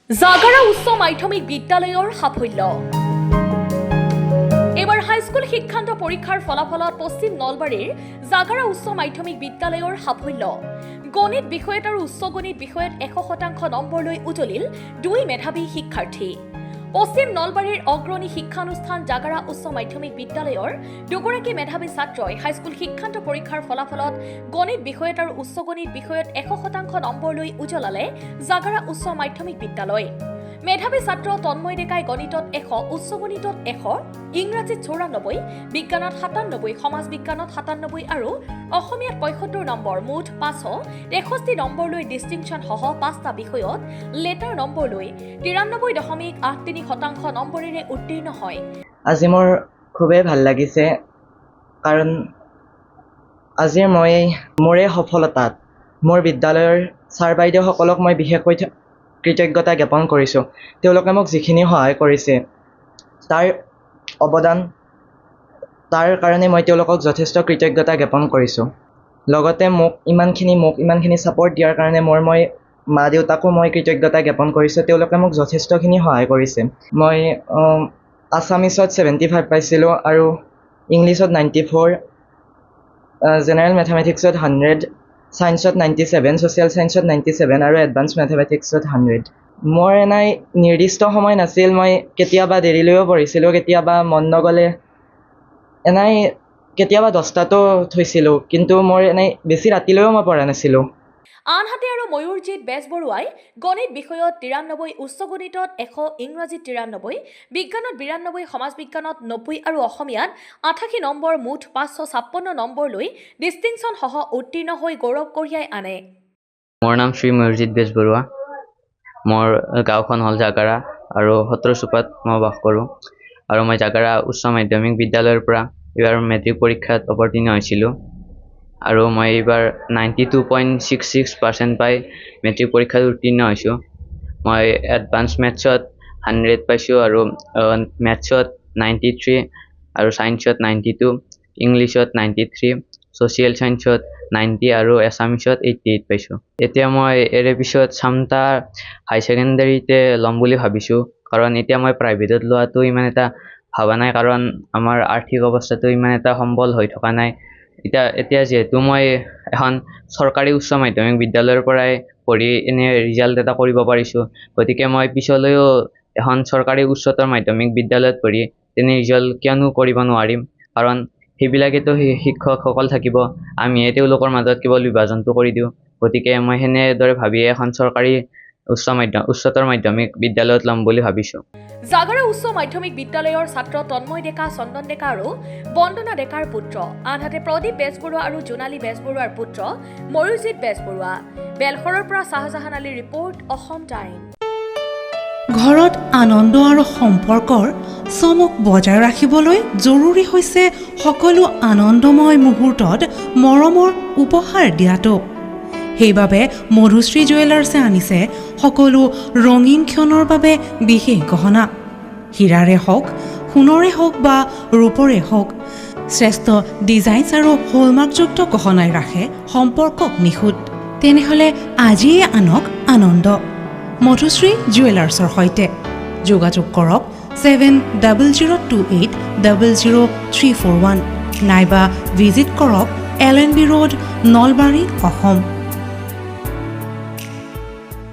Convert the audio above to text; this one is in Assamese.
জাগাৰা উচ্চ মাধ্যমিক বিদ্যালয়ৰ সাফল্য। এবাৰ হাইস্কুল শিক্ষান্ত পৰীক্ষাৰ ফলাফলত পশ্চিম নলবাৰীৰ জাগাৰা উচ্চ মাধ্যমিক বিদ্যালয়ৰ সাফল্য। গণিত বিষয়ত আৰু উচ্চ গণিত বিষয়ত 100% নম্বৰ লৈ উজলিল দুই মেধাৱী শিক্ষাৰ্থী। পশ্চিম নলবাৰীৰ অগ্ৰণী শিক্ষানুষ্ঠান জাগাৰা উচ্চ মাধ্যমিক বিদ্যালয়ৰ দুগৰাকী মেধাৱী ছাত্ৰই হাইস্কুল শিক্ষান্ত পৰীক্ষাৰ ফলাফলত গণিত বিষয়ত আৰু উচ্চ গণিত বিষয়ত 100% নম্বৰ লৈ উজলালে জাগাৰা উচ্চ মাধ্যমিক বিদ্যালয়। মেধাৱী ছাত্ৰ তন্ময় ডেকাই গণিতত 100, উচ্চ গণিতত 100, ইংৰাজীত 94, বিজ্ঞানত 97, সমাজ বিজ্ঞানত 97 আৰু অসমীয়াত 75 নম্বৰ, মুঠ 563 নম্বৰ লৈ ডিষ্টিংশ্যন সহ 5টা বিষয়ত লেটাৰ নম্বৰ লৈ 93.83% নম্বৰেৰে উত্তীৰ্ণ হয়। আজি মোৰ খুবেই ভাল লাগিছে, কাৰণ আজি মোৰ এই সফলতাত মোৰ বিদ্যালয়ৰ ছাৰ বাইদেউসকলক মই বিশেষকৈ কৃতজ্ঞতা জ্ঞাপন কৰিছোঁ। তেওঁলোকে মোক যিখিনি সহায় কৰিছে তাৰ কাৰণে মই তেওঁলোকক যথেষ্ট কৃতজ্ঞতা জ্ঞাপন কৰিছোঁ। লগতে মোক ইমানখিনি ছাপৰ্ট দিয়াৰ কাৰণে মই মা দেউতাকো মই কৃতজ্ঞতা জ্ঞাপন কৰিছোঁ। তেওঁলোকে মোক যথেষ্টখিনি সহায় কৰিছে। মই আছামিছত 75 পাইছিলোঁ আৰু ইংলিছত 94, জেনেৰেল মেথামেটিক্সত 100, ছায়েন্সত 97, ছ'চিয়েল ছায়েন্সত 97 আৰু এডভান্স মেথামেটিক্সত 100। মোৰ এনেই নিৰ্দিষ্ট সময় নাছিল, মই কেতিয়াবা দেৰিলৈও পঢ়িছিলোঁ, কেতিয়াবা মন নগ'লে কেতিয়াবা 10টাতো থৈছিলোঁ, কিন্তু মোৰ এনেই বেছি ৰাতিলৈও মই পঢ়া নাছিলোঁ। আনহাতে আৰু ময়ূৰজিৎ বেজবৰুৱাই গণিত বিষয়ত 93, উচ্চ গণিতত 100, ইংৰাজীত 93, বিজ্ঞানত 92, সমাজ বিজ্ঞানত 90 আৰু অসমীয়াত 88 নম্বৰ, মুঠ 556 নম্বৰ লৈ ডিষ্টিংশ্যন সহ উত্তীৰ্ণ হৈ গৌৰৱ কঢ়িয়াই আনে। মোৰ নাম শ্ৰী ময়ূৰজিৎ বেজবৰুৱা। মোৰ গাঁওখন হ'ল জাগাৰা আৰু 17 চুপাত মই বাস কৰোঁ। আৰু মই জাগাৰা উচ্চ মাধ্যমিক বিদ্যালয়ৰ পৰা এইবাৰ মেট্ৰিক পৰীক্ষাত অৱতীৰ্ণ হৈছিলোঁ। আৰু মই এইবাৰ 92.66% পাই মেট্ৰিক পৰীক্ষাত উত্তীৰ্ণ হৈছোঁ। মই এডভান্স মেথছত 100 পাইছোঁ আৰু মেথছত 93 আৰু ছায়েন্সত 92, ইংলিছত 93, ছ'চিয়েল ছায়েন্সত 90 আৰু এছামিছত 88 পাইছোঁ। এতিয়া মই এৰে পিছত চামটা হাই ছেকেণ্ডেৰীতে ল'ম বুলি ভাবিছোঁ, কাৰণ এতিয়া মই প্ৰাইভেটত লোৱাটো ইমান এটা ভবা নাই, কাৰণ আমাৰ আৰ্থিক অৱস্থাটো ইমান এটা সম্বল হৈ থকা নাই। এতিয়া যিহেতু মই এখন চৰকাৰী উচ্চ মাধ্যমিক বিদ্যালয়ৰ পৰাই পঢ়ি এনে ৰিজাল্ট এটা কৰিব পাৰিছোঁ, গতিকে মই পিছলৈও এখন চৰকাৰী উচ্চতৰ মাধ্যমিক বিদ্যালয়ত পঢ়ি তেনে ৰিজাল্ট কিয়নো কৰিব নোৱাৰিম, কাৰণ সেইবিলাকেতো শিক্ষকসকল থাকিব, আমিহে তেওঁলোকৰ মাজত কেৱল বিভাজনটো কৰি দিওঁ। গতিকে মই সেনেদৰে ভাবি এখন চৰকাৰী উচ্চতৰ মাধ্যমিক বিদ্যালয়ত ল'ম বুলি ভাবিছোঁ। জাগাৰা উচ্চ মাধ্যমিক বিদ্যালয়ৰ ছাত্ৰ তন্ময় ডেকা, চন্দন ডেকা আৰু বন্দনা ডেকাৰ পুত্ৰ, আনহাতে প্ৰদীপ বেজবৰুৱা আৰু জোনালী বেজবৰুৱাৰ পুত্ৰ ময়ূৰজিৎ বেজবৰুৱা। বেলশৰৰ পৰা শাহজাহান আলীৰ ৰিপৰ্ট, অসম টাইম। ঘৰত আনন্দ আৰু সম্পৰ্কৰ চমক বজাই ৰাখিবলৈ জৰুৰী হৈছে সকলো আনন্দময় মুহূৰ্তত মৰমৰ উপহাৰ দিয়াটো। সেইবাবে মধুশ্ৰী জুৱেলাৰ্ছে আনিছে সকলো ৰঙীন ক্ষণৰ বাবে বিশেষ গহনা। হীৰাৰে হওক, সোণৰে হওক বা ৰূপৰে হওক, শ্ৰেষ্ঠ ডিজাইনছ আৰু হলমাৰ্কযুক্ত গহনাই ৰাখে সম্পৰ্কক নিখুঁত। তেনেহ'লে আজিয়ে আনক আনন্দ মধুশ্ৰী জুৱেলাৰ্ছৰ সৈতে। যোগাযোগ কৰক 7002800341 নাইবা ভিজিট কৰক LNB ৰোড, নলবাৰী, অসম।